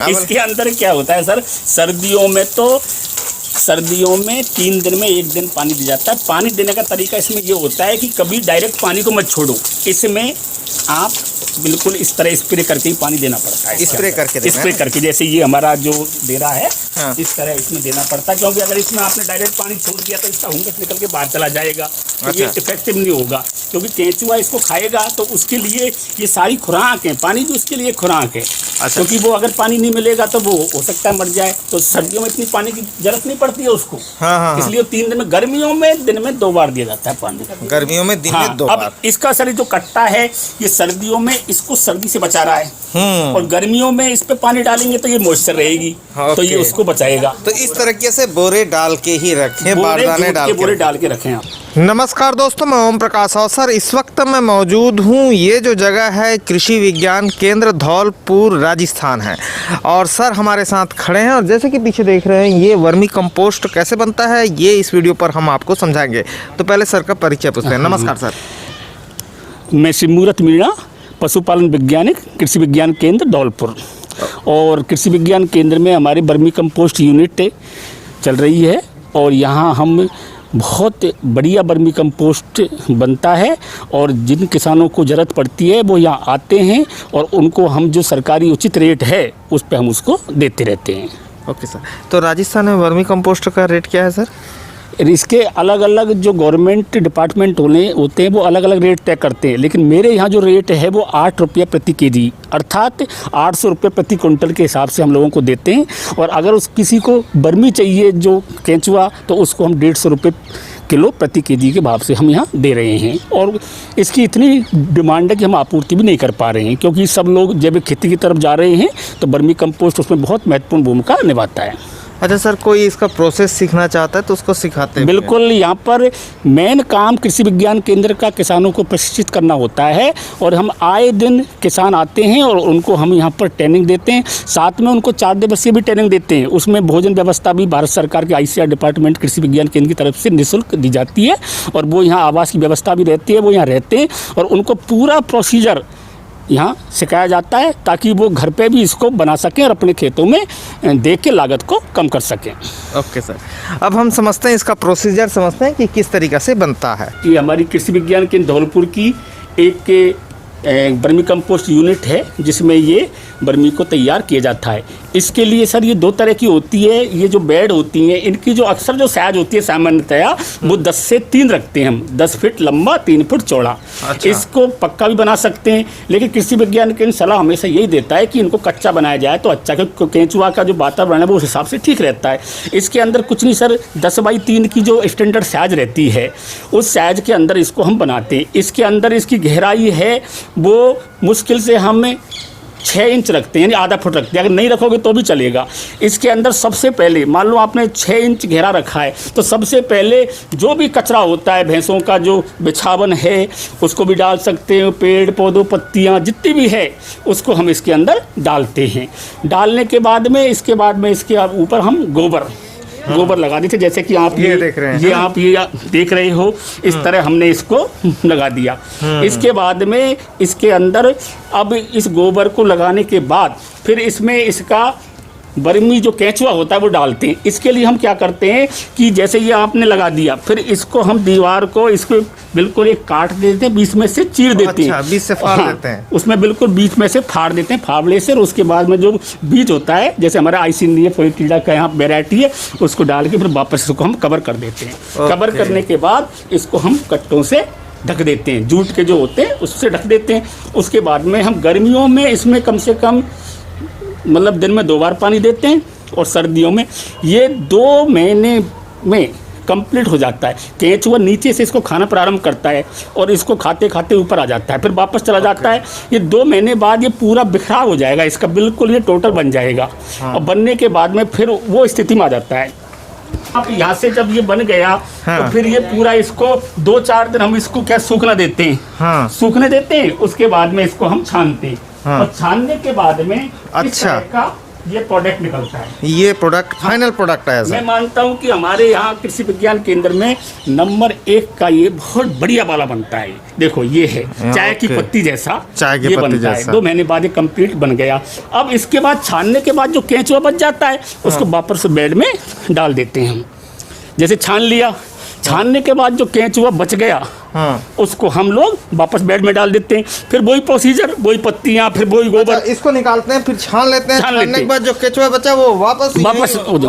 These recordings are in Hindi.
इसके अंदर क्या होता है सर, सर्दियों में 3 दिन में 1 दिन पानी दिया जाता है। पानी देने का तरीका इसमें ये होता है कि कभी डायरेक्ट पानी को मत छोड़ो, इसमें आप बिल्कुल इस तरह स्प्रे करके ही पानी देना पड़ता है। स्प्रे करके जैसे ये हमारा जो दे रहा है, हाँ। इस तरह इसमें देना पड़ता है, क्योंकि अगर इसमें आपने डायरेक्ट पानी छोड़ दिया तो इसका हुंकस निकल के बाहर चला जाएगा, तो ये इफेक्टिव नहीं होगा। क्योंकि केंचुआ इसको खाएगा तो उसके लिए ये सारी खुराक है, पानी भी उसके लिए खुराक है। क्योंकि वो अगर पानी नहीं मिलेगा तो वो हो सकता है मर जाए। तो सर्दियों में इतनी पानी की जरूरत नहीं पड़ती है उसको, इसलिए 3 दिन में, गर्मियों में दिन में 2 बार दिया जाता है पानी। गर्मियों में दिन में 2 बार। अब इसका सर जो कट्टा है, ये सर्दियों में इसको सर्दी से बचा रहा है, और गर्मियों में इस पे पानी डालेंगे तो ये मॉइस्चर रहेगी, तो ये उसको बचाएगा। तो इस तरीके से बोरे डाल के ही रखें, बारदाने डाल के रखें आप। नमस्कार दोस्तों, मैं ओम प्रकाश अवसर। इस वक्त मैं मौजूद हूँ, ये जो जगह है कृषि विज्ञान केंद्र धौलपुर राजस्थान है, और सर हमारे साथ खड़े हैं। और जैसे कि पीछे देख रहे हैं, ये वर्मी कंपोस्ट कैसे बनता है ये इस वीडियो पर हम आपको समझाएंगे। तो पहले सर का परिचय पूछते हैं। नमस्कार सर। मैं शिवमूर्त मीणा, पशुपालन वैज्ञानिक, कृषि विज्ञान केंद्र धौलपुर। और कृषि विज्ञान केंद्र में हमारी वर्मी कंपोस्ट यूनिट चल रही है, और यहाँ हम बहुत बढ़िया वर्मी कंपोस्ट बनता है, और जिन किसानों को ज़रूरत पड़ती है वो यहाँ आते हैं, और उनको हम जो सरकारी उचित रेट है उस पर हम उसको देते रहते हैं। Okay sir. तो राजस्थान में वर्मी कंपोस्ट का रेट क्या है सर? इसके अलग अलग जो गवर्नमेंट डिपार्टमेंट होते हैं वो अलग अलग रेट तय करते हैं, लेकिन मेरे यहाँ जो रेट है वो 8 रुपये प्रति केजी, अर्थात 800 रुपये प्रति क्विंटल के हिसाब से हम लोगों को देते हैं। और अगर उस किसी को बर्मी चाहिए जो केंचुआ, तो उसको हम 150 रुपये किलो प्रति केजी के भाव से हम यहाँ दे रहे हैं। और इसकी इतनी डिमांड है कि हम आपूर्ति भी नहीं कर पा रहे हैं, क्योंकि सब लोग जब खेती की तरफ जा रहे हैं तो वर्मी कंपोस्ट उसमें बहुत महत्वपूर्ण भूमिका निभाता है। अच्छा सर, कोई इसका प्रोसेस सीखना चाहता है तो उसको सिखाते हैं? बिल्कुल, यहाँ पर मेन काम कृषि विज्ञान केंद्र का किसानों को प्रशिक्षित करना होता है, और हम आए दिन किसान आते हैं और उनको हम यहाँ पर ट्रेनिंग देते हैं। साथ में उनको 4 दिवसीय भी ट्रेनिंग देते हैं, उसमें भोजन व्यवस्था भी भारत सरकार के ICAR डिपार्टमेंट कृषि विज्ञान केंद्र की तरफ से निःशुल्क दी जाती है, और वो यहाँ आवास की व्यवस्था भी रहती है, वो यहाँ रहते हैं, और उनको पूरा प्रोसीजर यहाँ सिखाया जाता है, ताकि वो घर पे भी इसको बना सकें और अपने खेतों में देख के लागत को कम कर सकें। ओके सर, अब हम समझते हैं इसका प्रोसीजर, समझते हैं कि किस तरीक़े से बनता है। ये हमारी कृषि विज्ञान केंद्र धौलपुर की एक वर्मी कंपोस्ट यूनिट है, जिसमें ये वर्मी को तैयार किया जाता है। इसके लिए सर ये 2 तरह की होती है। ये जो बेड होती हैं, इनकी जो अक्सर जो साइज होती है सामान्यतया वो 10 से 3 रखते हैं हम, 10 फीट लंबा, 3 फुट चौड़ा। अच्छा। इसको पक्का भी बना सकते हैं, लेकिन कृषि विज्ञान केंद्र सलाह हमेशा यही देता है कि इनको कच्चा बनाया जाए तो अच्छा, क्योंकि केंचुआ का जो वातावरण है वो उस हिसाब से ठीक रहता है। इसके अंदर कुछ नहीं सर, 10 बाई 3 की जो स्टैंडर्ड साइज रहती है उस साइज के अंदर इसको हम बनाते हैं। इसके अंदर इसकी गहराई है वो मुश्किल से हम 6 इंच रखते हैं, यानी आधा फुट रखते हैं। अगर नहीं रखोगे तो भी चलेगा। इसके अंदर सबसे पहले मान लो आपने 6 इंच गहरा रखा है, तो सबसे पहले जो भी कचरा होता है, भैंसों का जो बिछावन है उसको भी डाल सकते हैं, पेड़ पौधों पत्तियाँ जितनी भी है उसको हम इसके अंदर डालते हैं। डालने के बाद में इसके ऊपर हम गोबर लगा देते, जैसे कि आप ये देख रहे हैं, ये आप ये देख रहे हो, इस तरह हमने इसको लगा दिया। इसके बाद में इसके अंदर अब इस गोबर को लगाने के बाद फिर इसमें इसका वर्मी जो केंचुआ होता है वो डालते हैं। इसके लिए हम क्या करते हैं कि जैसे ये आपने लगा दिया, फिर इसको हम दीवार को इसको बिल्कुल एक काट देते हैं, बीच में से चीर देते हैं। बीच से फाड़ देते हैं, उसमें बिल्कुल बीच में से फाड़ देते हैं फावड़े से। और उसके बाद में जो बीज होता है, जैसे हमारा आइसिनिया फोलिटिडा का यहाँ वेराइटी है, उसको डाल के फिर वापस इसको हम कवर कर देते हैं। कवर करने के बाद इसको हम कट्टों से ढक देते हैं, जूट के जो होते हैं उससे ढक देते हैं। उसके बाद में हम गर्मियों में इसमें कम से कम मतलब दिन में 2 बार पानी देते हैं, और सर्दियों में ये 2 महीने में कंप्लीट हो जाता है। केंचुआ नीचे से इसको खाना प्रारंभ करता है और इसको खाते खाते ऊपर आ जाता है, फिर वापस चला जाता है। ये 2 महीने बाद ये पूरा बिखराव हो जाएगा, इसका बिल्कुल ये टोटल बन जाएगा। और बनने के बाद में फिर वो स्थिति में आ जाता है। अब यहाँ से जब ये बन गया तो फिर ये पूरा इसको 2-4 दिन हम इसको क्या सूखना देते हैं, सूखने देते हैं। उसके बाद में इसको हम छानते हैं, और छानने के बाद में इस तरह का ये प्रोडक्ट निकलता है। ये प्रोडक्ट फाइनल प्रोडक्ट है मैं सर। मानता हूँ कि हमारे यहाँ कृषि विज्ञान केंद्र में नंबर 1 का ये बहुत बढ़िया वाला बनता है। देखो ये है चाय की ओके। पत्ती जैसा, चाय की ये पत्ती बनता है। जैसा। 2 महीने बाद ये कंप्लीट बन गया। अब इसके बाद छानने के बाद जो केंचुआ बच जाता है उसको वापस से बेड में डाल देते हैं हम। जैसे छान लिया, छानने के बाद जो केंचुआ बच गया हाँ। उसको हम लोग वापस बेड में डाल देते हैं। फिर वही प्रोसीजर, वही पत्तियाँ, फिर वही गोबर। अच्छा, इसको निकालते हैं, फिर छान लेते हैं। छान छानने लेते के हैं। बाद जो केचुआ बचा वो वापस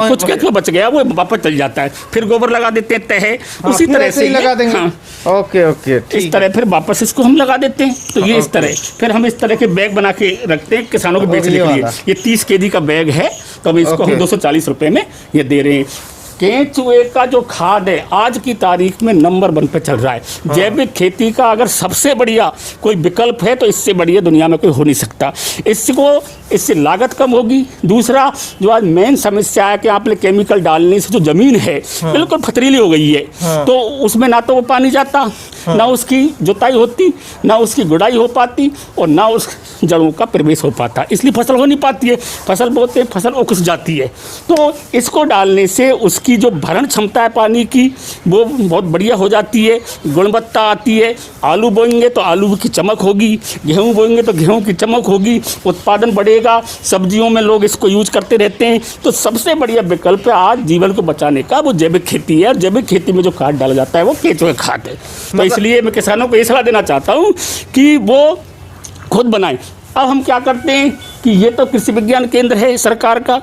कुछ केंचुआ बच गया वो वापस चल जाता है। फिर गोबर लगा देते हैं तह, उसी फिर तरह ऐसे से ही लगा देंगे। हाँ, ओके ओके, ठीक इस तरह फिर वापस इसको हम लगा देते हैं। तो ये इस ओके। तरह फिर हम इस तरह के बैग बना के रखते हैं किसानों को बेचने ये के लिए। वाला। ये 30 kg का बैग है, तो हम इसको ओके। हम 240 रुपये में ये दे रहे हैं। केंचुए का जो खाद है आज की तारीख में नंबर 1 पे चल रहा है। जैविक खेती का अगर सबसे बढ़िया कोई विकल्प है तो इससे बढ़िया दुनिया में कोई हो नहीं सकता। इससे लागत कम होगी। दूसरा जो आज मेन समस्या है कि आपने केमिकल डालने से जो ज़मीन है बिल्कुल पथरीली हो गई है, तो उसमें ना तो वो पानी जाता, ना उसकी जुताई होती, ना उसकी गुड़ाई हो पाती, और ना उस जड़ों का प्रवेश हो पाता। इसलिए फसल हो नहीं पाती है। फसल बोते हैं, फसल उकस जाती है। तो इसको डालने से उसकी जो भरण क्षमता है पानी की वो बहुत बढ़िया हो जाती है, गुणवत्ता आती है। आलू बोएंगे तो आलू की चमक होगी, गेहूँ बोएंगे तो गेहूँ की चमक होगी, उत्पादन बढ़ेगा। सब्जियों में लोग इसको यूज करते रहते हैं। तो सबसे बढ़िया विकल्प है आज जीवन को बचाने का वो जैविक खेती है। और जैविक खेती में जो खाद डाला जाता है वो केंचुआ खाद है। तो इसलिए मैं किसानों को ये सलाह देना चाहता हूँ कि वो खुद बनाएं। अब हम क्या करते हैं कि ये तो कृषि विज्ञान केंद्र है सरकार का,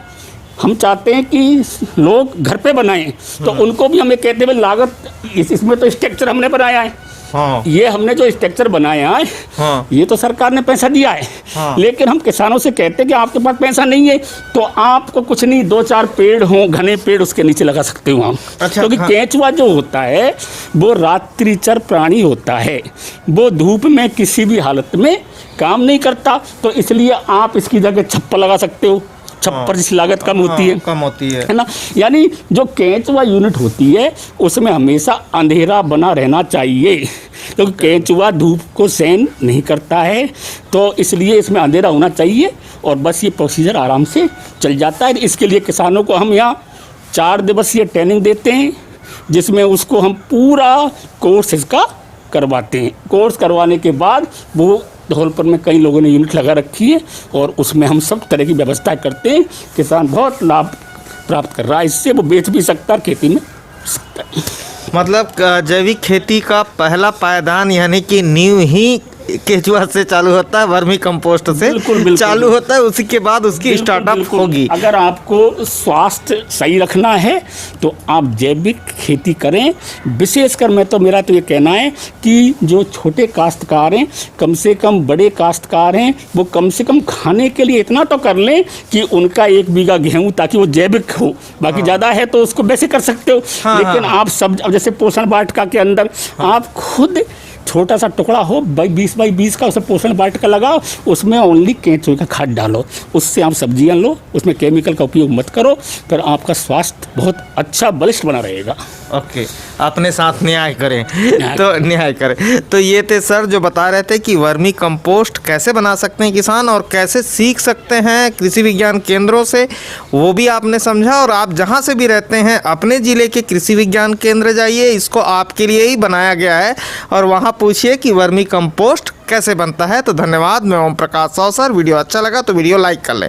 हम चाहते हैं कि लोग घर पे बनाएं। तो उनको भी हमें कहते हुए लागत इसमें तो स्ट्रक्चर हमने बनाया है। हाँ। ये हमने जो स्ट्रक्चर बनाया है हाँ। ये तो सरकार ने पैसा दिया है। हाँ। लेकिन हम किसानों से कहते हैं कि आपके पास पैसा नहीं है तो आपको कुछ नहीं, 2-4 पेड़ हों, घने पेड़ उसके नीचे लगा सकते हो आप। अच्छा, क्योंकि हाँ। केंचुआ जो होता है वो रात्रिचर प्राणी होता है। वो धूप में किसी भी हालत में काम नहीं करता। तो इसलिए आप इसकी जगह छप्पर लगा सकते हो। छप्पर जिसकी लागत कम होती है, कम होती है ना। यानी जो केंचुआ यूनिट होती है उसमें हमेशा अंधेरा बना रहना चाहिए, क्योंकि केंचुआ धूप को सहन नहीं करता है। तो इसलिए इसमें अंधेरा होना चाहिए और बस ये प्रोसीजर आराम से चल जाता है। इसके लिए किसानों को हम यहाँ 4 दिवसीय ट्रेनिंग देते हैं, जिसमें उसको हम पूरा कोर्स इसका करवाते हैं। कोर्स करवाने के बाद वो धौलपुर में कई लोगों ने यूनिट लगा रखी है और उसमें हम सब तरह की व्यवस्था करते हैं। किसान बहुत लाभ प्राप्त कर रहा है इससे, वो बेच भी सकता है, खेती में सकता है। मतलब जैविक खेती का पहला पायदान यानी कि नींव ही केचुआ से चालू होता है, वर्मी कंपोस्ट से बिल्कुल चालू होता है, उसी के बाद उसकी स्टार्टअप होगी। अगर आपको स्वास्थ्य सही रखना है तो आप जैविक खेती करें। विशेषकर मैं तो मेरा तो ये कहना है कि जो छोटे काश्तकार हैं, कम से कम बड़े काश्तकार हैं, वो कम से कम खाने के लिए इतना तो कर लें कि उनका 1 बीघा गेहूँ ताकि वो जैविक हो। बाकी ज़्यादा है तो उसको वैसे कर सकते हो। लेकिन आप सब जैसे पोषण वाटिका के अंदर आप खुद छोटा सा टुकड़ा हो 20 बाई 20 का, उसमें पोषण वाटिका लगाओ, उसमें ओनली केंचुए का खाद डालो, उससे आप सब्जियां लो, उसमें केमिकल का उपयोग मत करो, फिर आपका स्वास्थ्य बहुत अच्छा बलिष्ठ बना रहेगा। ओके, अपने साथ न्याय करें तो न्याय करें। तो ये थे सर जो बता रहे थे कि वर्मी कंपोस्ट कैसे बना सकते हैं किसान और कैसे सीख सकते हैं कृषि विज्ञान केंद्रों से, वो भी आपने समझा। और आप जहाँ से भी रहते हैं अपने ज़िले के कृषि विज्ञान केंद्र जाइए, इसको आपके लिए ही बनाया गया है, और वहाँ पूछिए कि वर्मी कंपोस्ट कैसे बनता है। तो धन्यवाद, मैं ओम प्रकाश साव सर। वीडियो अच्छा लगा तो वीडियो लाइक कर लें।